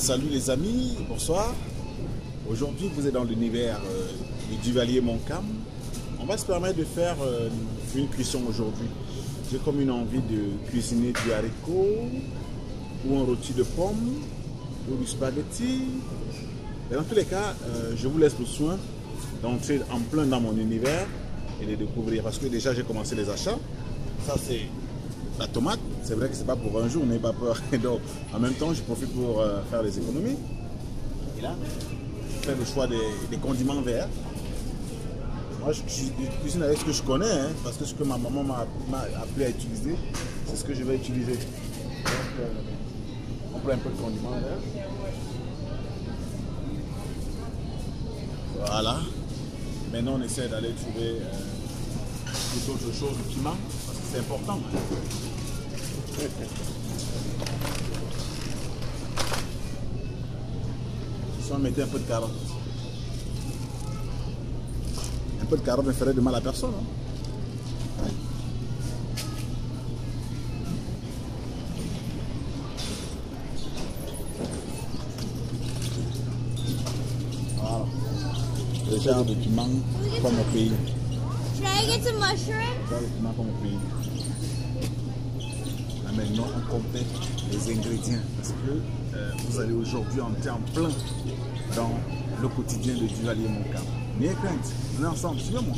Salut les amis, bonsoir. Aujourd'hui vous êtes dans l'univers du Duvalier Montcalm. On va se permettre de faire une cuisson aujourd'hui. J'ai comme une envie de cuisiner du haricot ou un rôti de pommes ou du spaghetti. Mais dans tous les cas, je vous laisse le soin d'entrer en plein dans mon univers et de découvrir. Parce que déjà j'ai commencé les achats. Ça c'est la tomate. C'est vrai que c'est pas pour un jour, n'ayez pas peur. Donc en même temps je profite pour faire des économies. Et là, je fais le choix des condiments verts. Moi je cuisine avec ce que je connais, hein, parce que ce que ma maman m'a appris à utiliser, c'est ce que je vais utiliser. Donc on prend un peu de condiments verts. Voilà. Maintenant on essaie d'aller trouver d'autres choses qui manquent, parce que c'est important. Si on mettait un peu de carotte. Un peu de carotte ne ferait de mal à personne. Hein? Ouais. Voilà. Le genre de piment comme au pays. Should I get some mushrooms? Le genre de piment comme au pays. Là maintenant on complète les ingrédients parce que vous allez aujourd'hui entrer en plein dans le quotidien de Duvalier Montcalm. N'ayez crainte, on est ensemble, suivez-moi.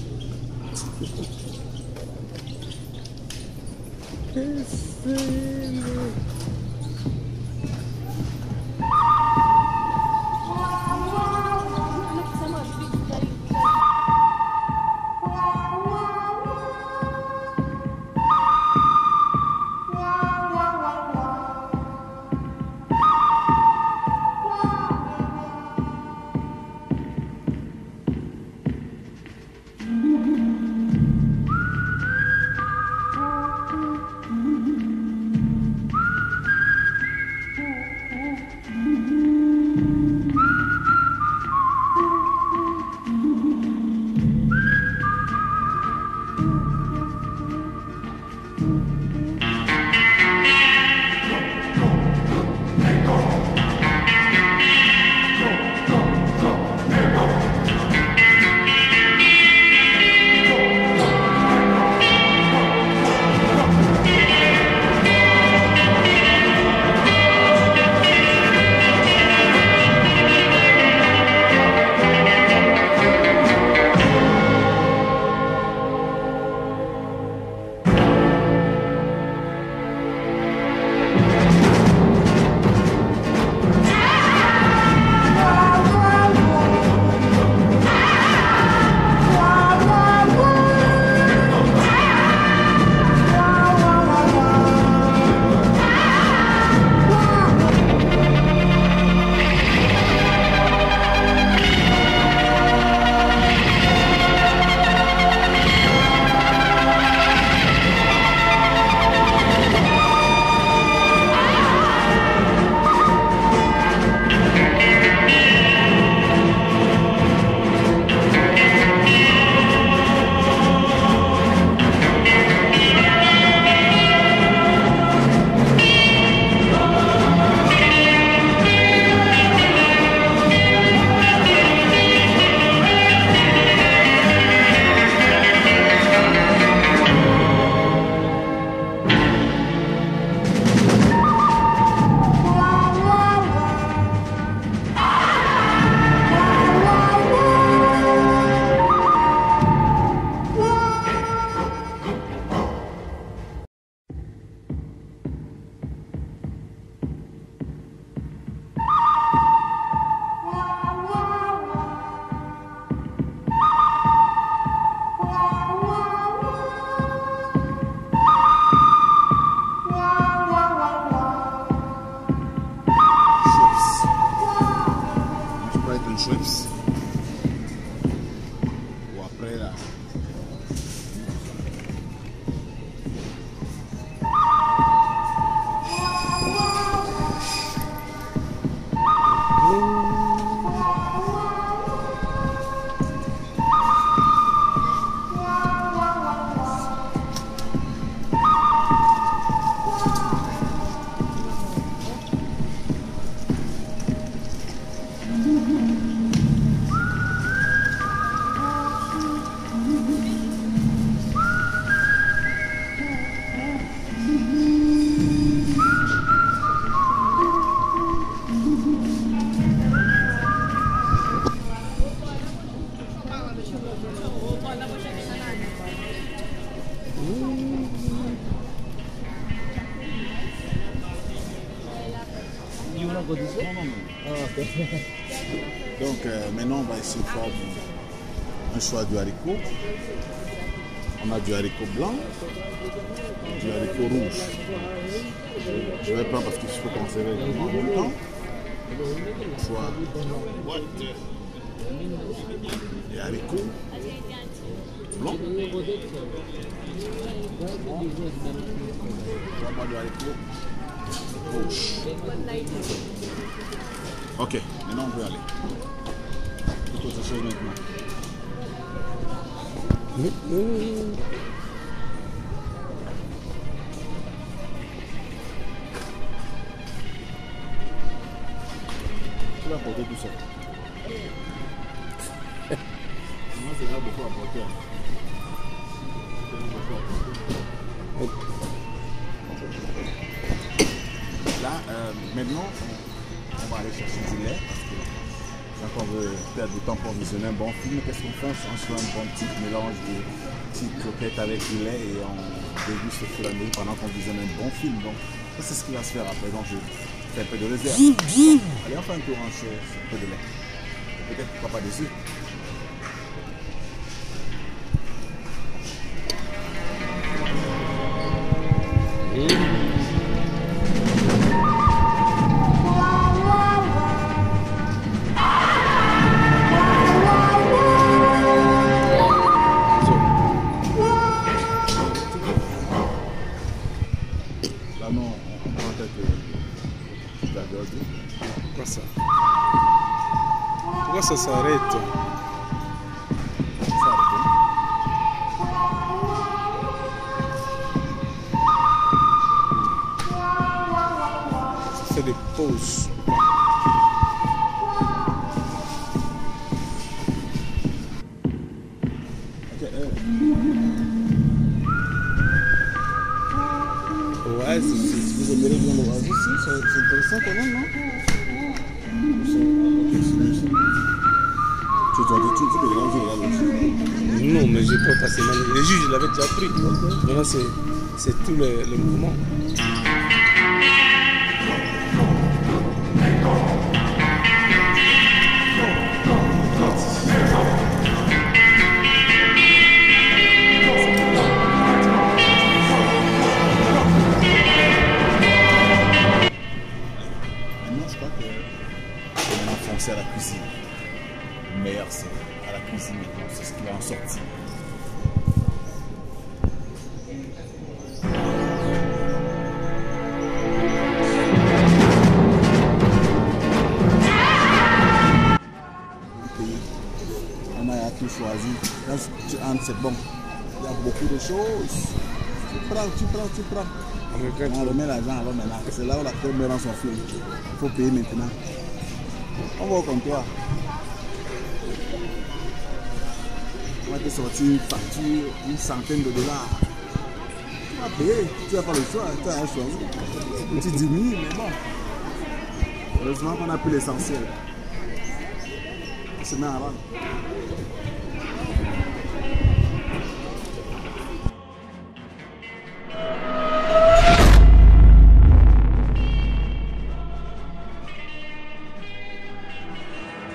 Chips. Ou après là. Non, non, non. Ah, ok. Donc maintenant, on va essayer de faire un choix du haricot. On a du haricot blanc, du haricot rouge. Je vais prendre parce qu'il faut conserver également en même temps. Choix des haricots blancs. Choix du haricot rouge. Ok, maintenant on peut aller. Toute autre chose maintenant. Tu vas porter tout ça. Moi, c'est là beaucoup à porter. Là, maintenant, on va aller chercher du lait parce que quand on veut perdre du temps pour visionner un bon film, qu'est-ce qu'on fait? On se fait un bon petit mélange de petites croquettes avec du lait et on déguste au fur et à mesure pendant qu'on visionne un bon film. Donc, ça, c'est ce qui va se faire après. Donc, je fais un peu de réserve. Allez, on fait un tour sur un peu de lait. Peut-être pourquoi pas dessus. Là, non, on prend peut-être la gorge. Pourquoi ça? Pourquoi ça s'arrête? Ça arrête. Ça fait des pauses. Ok, Ouais, vous aimeriez bien le voir ici, c'est intéressant quand même, non? tu peux regarder aussi. Non, mais je ne peux pas passer mal. Les juges, je l'avais déjà pris. Maintenant, c'est tout le mouvement. Maintenant, je crois que c'est maintenant foncer à la cuisine. Le meilleur, c'est à la cuisine maintenant. C'est ce qui va en sortir. On a tout choisi. Quand tu entres, c'est bon. Il y a beaucoup de choses. Tu prends. On remet l'argent alors maintenant. C'est là où la première dans son film. Il faut payer maintenant. On va au comptoir. On va te sortir une facture, une centaine de dollars. Tu vas payer. Tu n'as pas le choix. Tu as choisi. Tu diminues, mais bon. Heureusement qu'on a pris l'essentiel. On se met à rendre.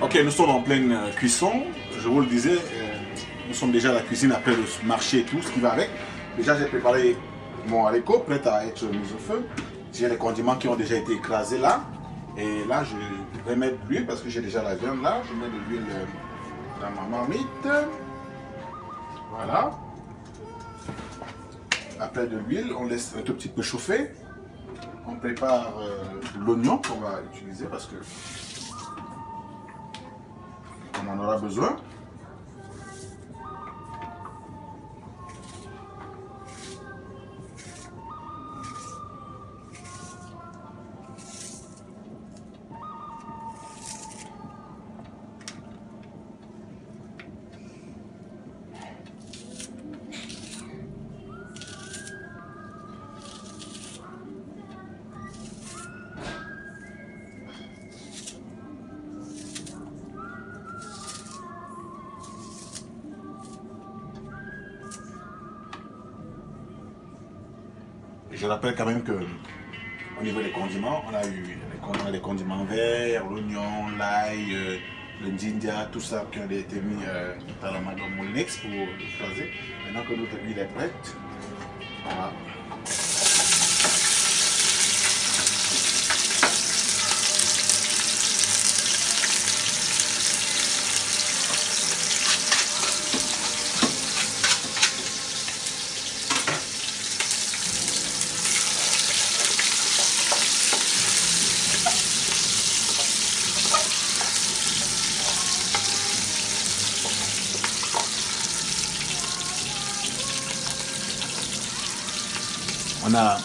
Ok, nous sommes en pleine cuisson. Je vous le disais, nous sommes déjà à la cuisine après le marché et tout ce qui va avec. Déjà, j'ai préparé mon haricot prêt à être mis au feu. J'ai les condiments qui ont déjà été écrasés là. Et là, je vais mettre de l'huile parce que j'ai déjà la viande là. Je mets de l'huile dans ma marmite. Voilà. Après de l'huile, on laisse un tout petit peu chauffer. On prépare l'oignon qu'on va utiliser parce que on en aura besoin. Je rappelle quand même que au niveau des condiments, on a les condiments verts, l'oignon, l'ail, le ginger, tout ça qui ont été mis dans la moulinex pour écraser. Maintenant que notre huile est prête, voilà. On a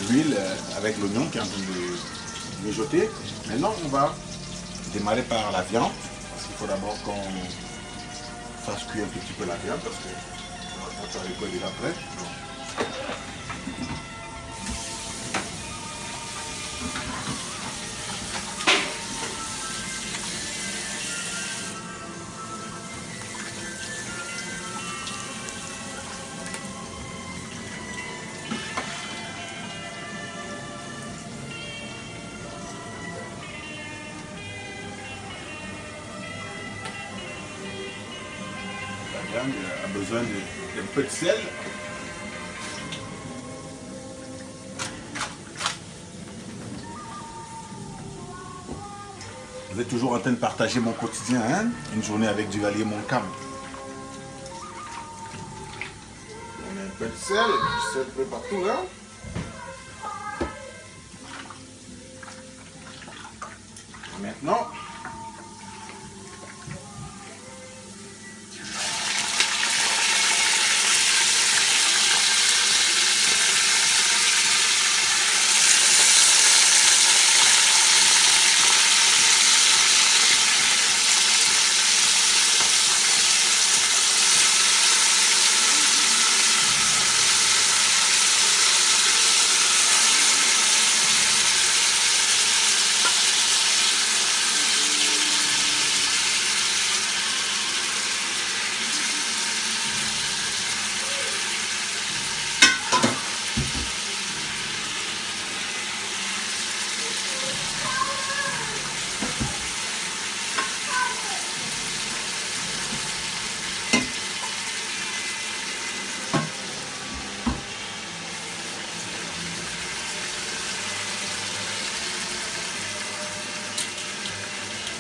l'huile avec l'oignon qui est en train de mijoter. Maintenant, on va démarrer par la viande. Parce qu'il faut d'abord qu'on fasse cuire un petit peu la viande parce que notre haricot est déjà prêt. La viande a besoin d'un peu de sel. Vous êtes toujours en train de partager mon quotidien, hein? Une journée avec Duvalier Moncam. On met un peu de sel, un peu partout là. Maintenant,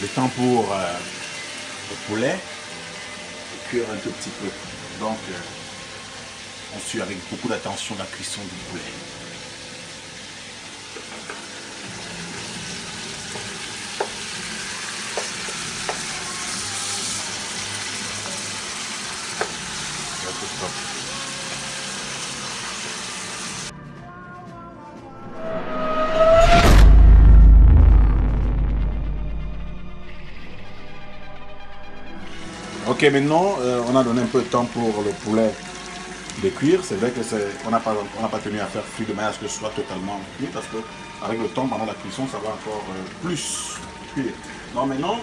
le temps pour le poulet cuire un tout petit peu. Donc, on suit avec beaucoup d'attention la cuisson du poulet. Ok, maintenant on a donné un peu de temps pour le poulet de cuire. C'est vrai que on n'a pas tenu à faire cuire de manière à ce que ce soit totalement cuit parce que avec le temps pendant la cuisson ça va encore plus cuire. Donc maintenant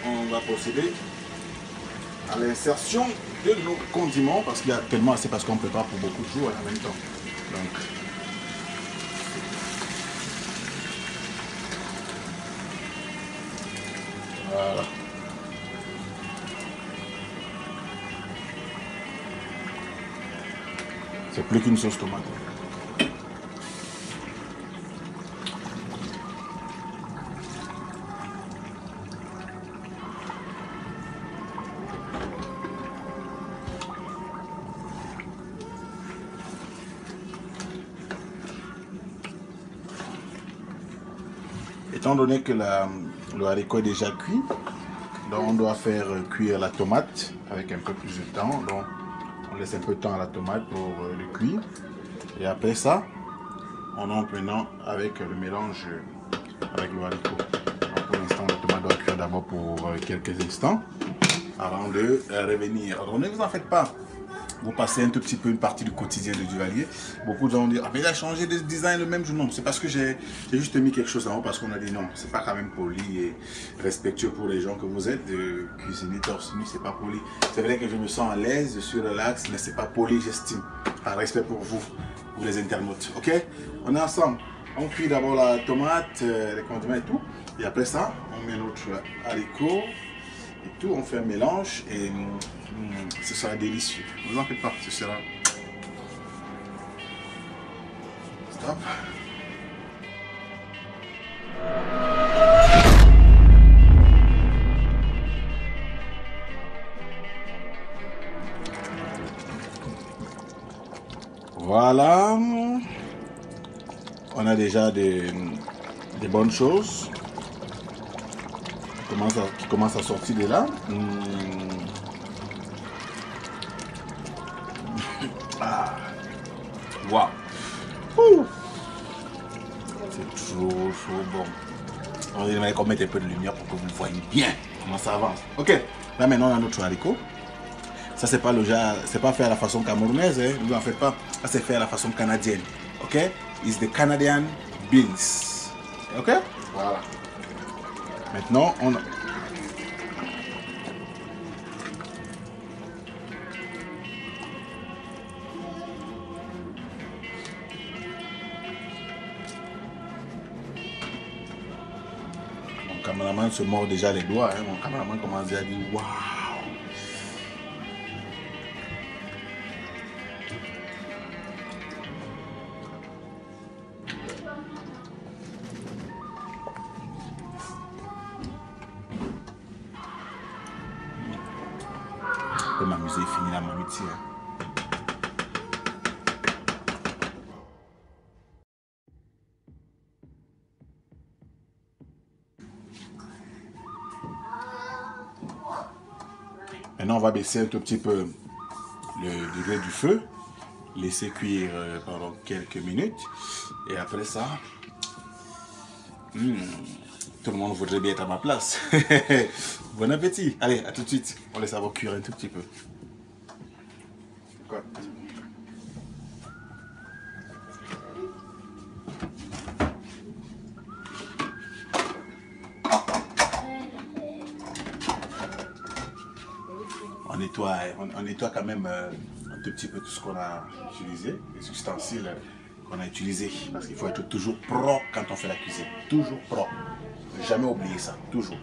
on va procéder à l'insertion de nos condiments parce qu'il y a tellement, c'est parce qu'on prépare pour beaucoup de jours en même temps. Donc, voilà. C'est plus qu'une sauce tomate. Étant donné que le haricot est déjà cuit, donc on doit faire cuire la tomate avec un peu plus de temps. Donc on laisse un peu de temps à la tomate pour le cuire. Et après ça, on entre maintenant avec le mélange avec le haricot. Donc pour l'instant, la tomate doit cuire d'abord pour quelques instants avant de revenir. Alors ne vous en faites pas. Vous passez un tout petit peu une partie du quotidien de Duvalier. Beaucoup de gens vont dire, ah mais il a changé de design le même jour. Non, c'est parce que j'ai juste mis quelque chose en haut parce qu'on a dit non, c'est pas quand même poli et respectueux pour les gens que vous êtes. De cuisiner torse nu, c'est pas poli. C'est vrai que je me sens à l'aise, je suis relax, mais c'est pas poli, j'estime. Par respect pour vous les internautes. Ok? On est ensemble. On cuit d'abord la tomate, les condiments et tout. Et après ça, on met notre haricot et tout. On fait un mélange et ce sera délicieux. Ne vous en faites pas, ce sera... Stop. Voilà. On a déjà des bonnes choses qui commencent à sortir de là. Ah. Wow. C'est trop bon. On va mettre un peu de lumière pour que vous voyez bien comment ça avance. Ok, là maintenant on a notre haricot. Ça c'est pas fait à la façon camerounaise, hein. Ne vous en faites pas. Ça c'est fait à la façon canadienne. Ok, it's the Canadian beans. Ok, voilà. Maintenant on a... Mon caméraman se mord déjà les doigts, hein. Mon caméraman commence à dire waouh. Je peux m'amuser et finir la mamiti. Maintenant, on va baisser un tout petit peu le degré du feu, laisser cuire pendant quelques minutes. Et après ça, tout le monde voudrait bien être à ma place. Bon appétit. Allez, à tout de suite. On laisse avoir cuire un tout petit peu. On nettoie quand même un tout petit peu tout ce qu'on a utilisé, les ustensiles qu'on a utilisés, parce qu'il faut être toujours propre quand on fait la cuisine. Toujours propre. Ne jamais oublier ça, toujours.